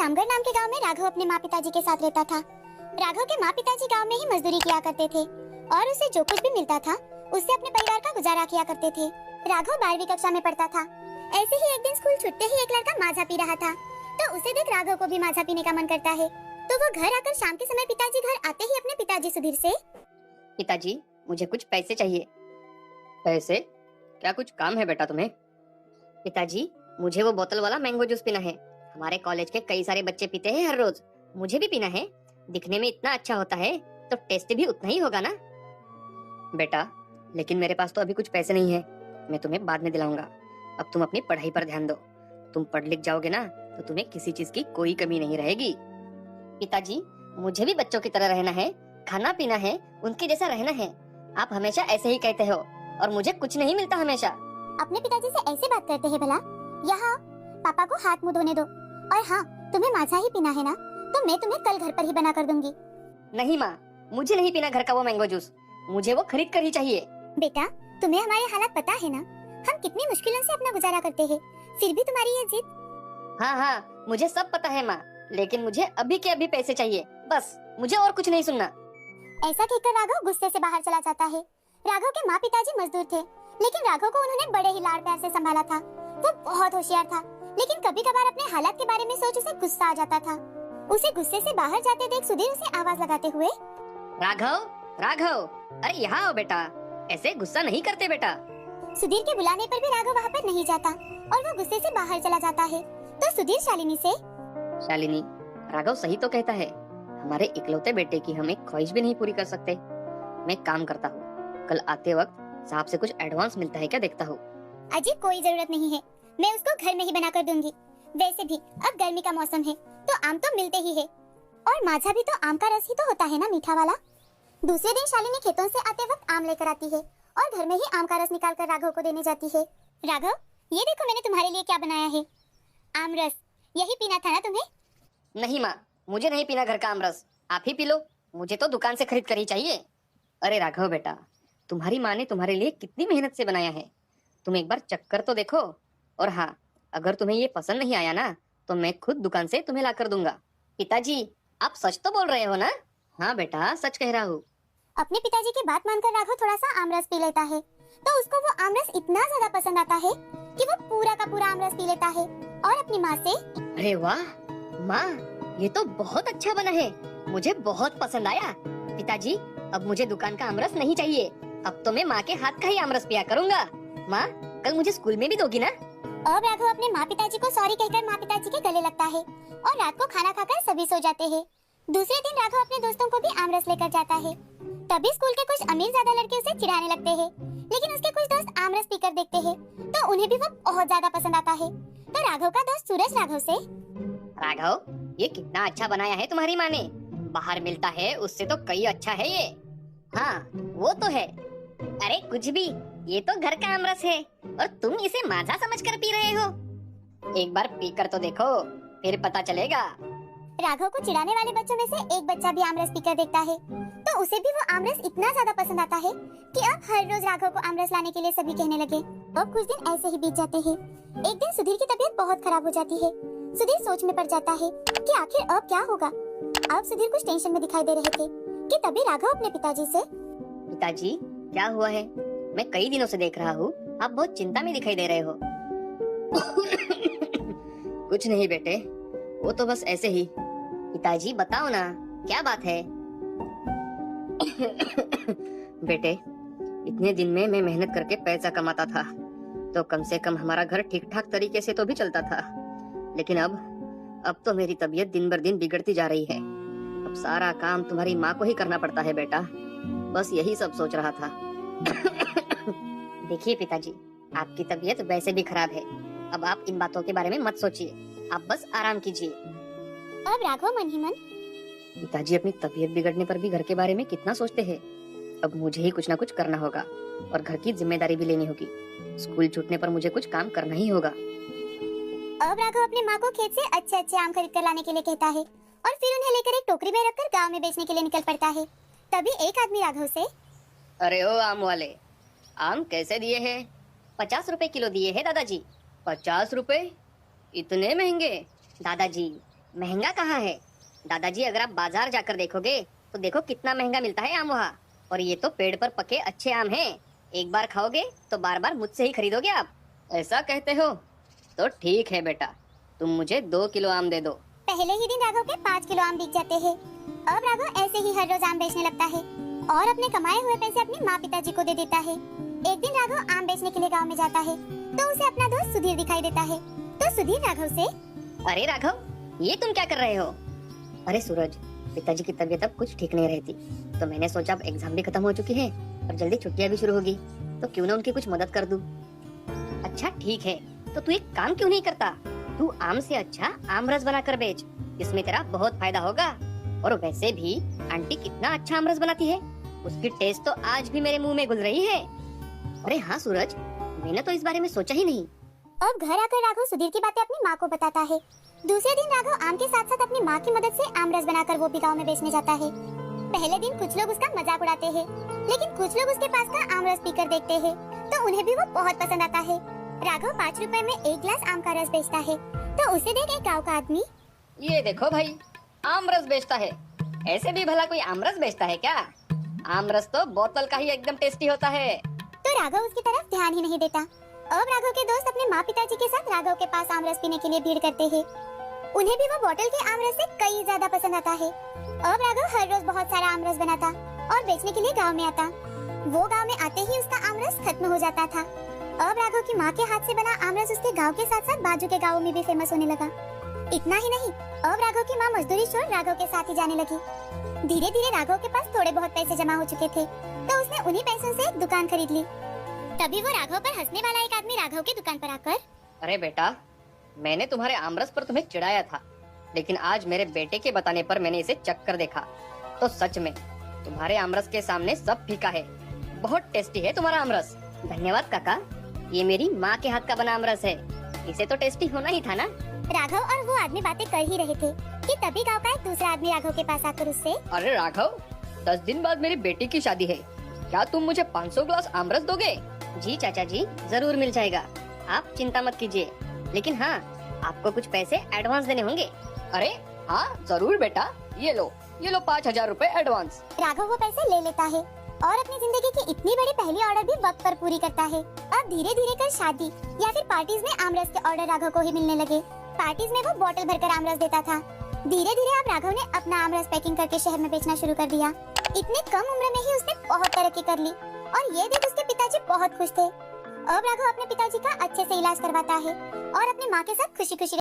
रामगढ़ नाम के गांव में राघव अपने माँ पिताजी के साथ रहता था। राघव के माँ पिताजी गांव में ही मजदूरी किया करते थे और उसे जो कुछ भी मिलता था उससे अपने परिवार का गुजारा किया करते थे। राघव 12वीं कक्षा में पढ़ता था। ऐसे ही एक दिन स्कूल छूटते ही एक लड़का माजा पी रहा था, तो उसे देख राघव को भी माजा पीने का मन करता है। तो वो घर आकर शाम के समय पिताजी घर आते ही अपने पिताजी सुधीर से, पिताजी मुझे कुछ पैसे चाहिए। पैसे? क्या कुछ काम है बेटा तुम्हें? पिताजी मुझे वो बोतल वाला मैंगो जूस पीना है। हमारे कॉलेज के कई सारे बच्चे पीते हैं हर रोज, मुझे भी पीना है। दिखने में इतना अच्छा होता है तो टेस्ट भी उतना ही होगा ना। बेटा लेकिन मेरे पास तो अभी कुछ पैसे नहीं है, मैं तुम्हें बाद में दिलाऊंगा। अब तुम अपनी पढ़ाई पर ध्यान दो। तुम पढ़ लिख जाओगे ना तो तुम्हें किसी चीज की कोई कमी नहीं रहेगी। पिताजी मुझे भी बच्चों की तरह रहना है, खाना पीना है, उनके जैसा रहना है। आप हमेशा ऐसे ही कहते हो और मुझे कुछ नहीं मिलता हमेशा। अपने पिताजी से ऐसे बात करते हैं भला? यहाँ पापा को हाथ मुंह धोने दो। और हाँ, तुम्हें माजा ही पीना है ना, तो मैं तुम्हें कल घर पर ही बना कर दूंगी। नहीं माँ, मुझे नहीं पीना घर का वो मैंगो जूस, मुझे वो खरीद कर ही चाहिए। बेटा तुम्हें हमारे हालात पता है ना, हम कितनी मुश्किलों से अपना गुजारा करते हैं, फिर भी तुम्हारी ये जिद। हाँ हाँ मुझे सब पता है माँ, लेकिन मुझे अभी के अभी पैसे चाहिए, बस मुझे और कुछ नहीं सुनना। ऐसा कहकर राघव गुस्से से बाहर चला जाता है। राघव के माँ पिताजी मजदूर थे, लेकिन राघव को उन्होंने बड़े ही लाड़ प्यार से संभाला था। वो बहुत होशियार था, लेकिन कभी कभार अपने हालात के बारे में सोच उसे गुस्सा आ जाता था। उसे गुस्से से बाहर जाते देख सुधीर उसे आवाज लगाते हुए, राघव राघव, अरे यहाँ आओ बेटा, ऐसे गुस्सा नहीं करते बेटा। सुधीर के बुलाने पर भी राघव वहाँ पर नहीं जाता और वो गुस्से से बाहर चला जाता है। तो सुधीर शालिनी से, शालिनी राघव सही तो कहता है, हमारे इकलौते बेटे की हम एक ख्वाहिश भी नहीं पूरी कर सकते। मैं काम करता हूँ, कल आते वक्त साहब से कुछ एडवांस मिलता है क्या देखता हूँ। अजी कोई जरूरत नहीं है, मैं उसको घर में ही बना कर दूंगी। वैसे भी अब गर्मी का मौसम है तो आम तो मिलते ही है, और माजा भी तो आम का रस ही तो होता है ना, मीठा वाला। दूसरे दिन शालिनी खेतों से आते वक्त आम लेकर आती है और घर में ही आम का रस निकाल कर राघव को देने जाती है। राघव ये देखो मैंने तुम्हारे लिए क्या बनाया है, आम रस। यही पीना था ना तुम्हें? नहीं माँ, मुझे नहीं पीना घर का आम रस, आप ही पी लो, मुझे तो दुकान से खरीद कर ही चाहिए। अरे राघव बेटा, तुम्हारी माँ ने तुम्हारे लिए कितनी मेहनत से बनाया है, तुम एक बार चक्कर तो देखो। और हाँ, अगर तुम्हें ये पसंद नहीं आया ना तो मैं खुद दुकान से तुम्हें ला कर दूंगा। पिताजी आप सच तो बोल रहे हो ना? हाँ बेटा सच कह रहा हूँ। अपने पिताजी की बात मानकर राघव थोड़ा सा आम रस पी लेता है, तो उसको वो आम रस इतना ज्यादा पसंद आता है कि वो पूरा का पूरा आम रस पी लेता है और अपनी माँ से, अरे वाह माँ, ये तो बहुत अच्छा बना है, मुझे बहुत पसंद आया। पिताजी अब मुझे दुकान का आमरस नहीं चाहिए, अब तो मैं माँ के हाथ का ही आमरस पिया करूँगा। माँ कल मुझे स्कूल में भी दोगी ना? अब राघव अपने माँ पिताजी को सॉरी कहकर माँ पिताजी के गले लगता है और रात को खाना खाकर सभी सो जाते हैं। दूसरे दिन राघव अपने दोस्तों को भी आमरस लेकर जाता है। तभी स्कूल के कुछ अमीर ज्यादा लड़के उसे चिढ़ाने लगते हैं, लेकिन उसके कुछ दोस्त आमरस पीकर देखते हैं तो उन्हें भी वो बहुत ज्यादा पसंद आता है। तो राघव का दोस्त सूरज राघव से, राघव ये कितना अच्छा बनाया है तुम्हारी माँ ने, बाहर मिलता है उससे तो कई अच्छा है ये। हाँ वो तो है, अरे कुछ भी, ये तो घर का आमरस है और तुम इसे माजा समझकर पी रहे हो। एक बार पीकर तो देखो, फिर पता चलेगा। राघव को चिढ़ाने वाले बच्चों में से एक बच्चा भी आमरस पीकर देखता है तो उसे भी वो आमरस इतना ज्यादा पसंद आता है कि अब हर रोज राघव को आमरस लाने के लिए सभी कहने लगे। अब कुछ दिन ऐसे ही बीत जाते हैं। एक दिन सुधीर की तबीयत बहुत खराब हो जाती है। सुधीर सोच में पड़ जाता है कि आखिर अब क्या होगा। अब सुधीर कुछ टेंशन में दिखाई दे रहे थे कि तभी राघव अपने पिताजी से, पिताजी क्या हुआ है? मैं कई दिनों से देख रहा हूँ आप बहुत चिंता में दिखाई दे रहे हो। कुछ नहीं बेटे, वो तो बस ऐसे ही। पिताजी बताओ ना क्या बात है? बेटे इतने दिन में मैं मेहनत करके पैसा कमाता था तो कम से कम हमारा घर ठीक ठाक तरीके से तो भी चलता था, लेकिन अब तो मेरी तबीयत दिन बर दिन बिगड़ती जा रही है। अब सारा काम तुम्हारी माँ को ही करना पड़ता है बेटा, बस यही सब सोच रहा था। देखिए पिताजी, आपकी तबीयत वैसे भी खराब है, अब आप इन बातों के बारे में मत सोचिए, आप बस आराम कीजिए। अब राघव मन ही मन, पिताजी अपनी तबीयत बिगड़ने पर भी घर के बारे में कितना सोचते हैं। अब मुझे ही कुछ ना कुछ करना होगा और घर की जिम्मेदारी भी लेनी होगी। स्कूल छूटने पर मुझे कुछ काम करना ही होगा। अब राघव अपने माँ को खेत से अच्छे अच्छे आम खरीद कर लाने के लिए कहता है और फिर उन्हें लेकर एक टोकरी में रखकर गांव में बेचने के लिए निकल पड़ता है। तभी एक आदमी राघव से, अरे ओ आम वाले, आम कैसे दिए हैं? 50 रुपए किलो दिए हैं दादाजी। 50 रुपए? इतने महंगे? दादाजी महंगा कहाँ है दादाजी? अगर आप बाजार जाकर देखोगे तो देखो कितना महंगा मिलता है आम वहाँ। और ये तो पेड़ पर पके अच्छे आम हैं। एक बार खाओगे तो बार बार मुझसे ही खरीदोगे आप। ऐसा कहते हो तो ठीक है बेटा, तुम मुझे 2 किलो आम दे दो। पहले ही दिन राघव के 5 किलो आम बिक जाते हैं। अब राघव ऐसे ही हर रोज आम बेचने लगता है और अपने कमाए हुए पैसे अपने माँ पिताजी को दे देता है। एक दिन राघव आम बेचने के लिए गांव में जाता है तो उसे अपना दोस्त सुधीर दिखाई देता है। तो सुधीर राघव से, अरे राघव, ये तुम क्या कर रहे हो? अरे सूरज, पिताजी की तबीयत अब कुछ ठीक नहीं रहती, तो मैंने सोचा अब एग्जाम भी खत्म हो चुकी है और जल्दी छुट्टियां भी शुरू होगी, तो क्यों ना उनकी कुछ मदद कर दूं। अच्छा ठीक है, तो तू एक काम क्यों नहीं करता? तू आम से अच्छा आम रस बनाकर बेच, इसमें तेरा बहुत फायदा होगा। और वैसे भी आंटी कितना अच्छा आम रस बनाती है, उसकी टेस्ट तो आज भी मेरे मुंह में घुल रही है। अरे हाँ सूरज, मैंने तो इस बारे में सोचा ही नहीं। अब घर आकर राघव सुधीर की बातें अपनी माँ को बताता है। दूसरे दिन राघव आम के साथ साथ अपनी माँ की मदद से आम रस बनाकर वो भी गाँव में बेचने जाता है। पहले दिन कुछ लोग उसका मजाक उड़ाते हैं, लेकिन कुछ लोग उसके पास का आम रस पीकर देखते हैं तो उन्हें भी वो बहुत पसंद आता है। राघव 5 रुपए में 1 गिलास आम का रस बेचता है तो उसे देख एक गाँव का आदमी, ये देखो भाई, आम रस बेचता है। ऐसे भी भला कोई आम रस बेचता है क्या? आम रस तो बोतल का ही एकदम टेस्टी होता है। तो राघव उसकी तरफ ध्यान ही नहीं देता। अब राघव के दोस्त अपने माँ पिताजी के साथ राघव के पास आम रस पीने के लिए भीड़ करते हैं। उन्हें भी वो बोतल के आम रस से कई ज्यादा पसंद आता है। अब राघव हर रोज बहुत सारा आम रस बनाता और बेचने के लिए गांव में आता। वो गांव में आते ही उसका आम रस खत्म हो जाता था। अब राघव की माँ के हाथ से बना आम रस उसके गाँव के साथ साथ बाजू के गाँव में भी फेमस होने लगा। इतना ही नहीं, अब राघव की माँ मजदूरी छोड़ राघव के साथ ही जाने लगी। धीरे धीरे राघव के पास थोड़े बहुत पैसे जमा हो चुके थे तो उसने उन्हीं पैसों से एक दुकान खरीद ली। तभी वो राघव पर हंसने वाला एक आदमी राघव की दुकान पर आकर, अरे बेटा, मैंने तुम्हारे आमरस पर तुम्हें चिढ़ाया था, लेकिन आज मेरे बेटे के बताने पर मैंने इसे चख कर देखा तो सच में तुम्हारे आमरस के सामने सब फीका है। बहुत टेस्टी है तुम्हारा आमरस। धन्यवाद काका, ये मेरी माँ के हाथ का बना आमरस है, इसे तो टेस्टी होना ही था ना। राघव और वो आदमी बातें कर ही रहे थे कि तभी गांव का एक दूसरा आदमी राघव के पास आकर उससे, अरे राघव, 10 दिन बाद मेरी बेटी की शादी है, क्या तुम मुझे 500 ग्लास आमरस दोगे? जी चाचा जी, जरूर मिल जाएगा, आप चिंता मत कीजिए, लेकिन हाँ, आपको कुछ पैसे एडवांस देने होंगे। अरे हाँ जरूर बेटा, ये लो 5000 रुपए एडवांस। राघव वो पैसे ले लेता है और अपनी जिंदगी की इतनी बड़ी पहली ऑर्डर भी वक्त पर पूरी करता है। अब धीरे धीरे कर शादी या फिर पार्टीज में आमरस के ऑर्डर राघव को ही मिलने लगे। पार्टीज में वो बोतल भरकर आमरस देता था। धीरे धीरे अब राघव ने अपना आमरस पैकिंग करके शहर में बेचना शुरू कर दिया। इतनी कम उम्र में ही उसने बहुत तरक्की कर ली और ये देख उसके पिताजी बहुत खुश थे। अब राघव अपने पिताजी का अच्छे से इलाज करवाता है और अपनी माँ के साथ खुशी खुशी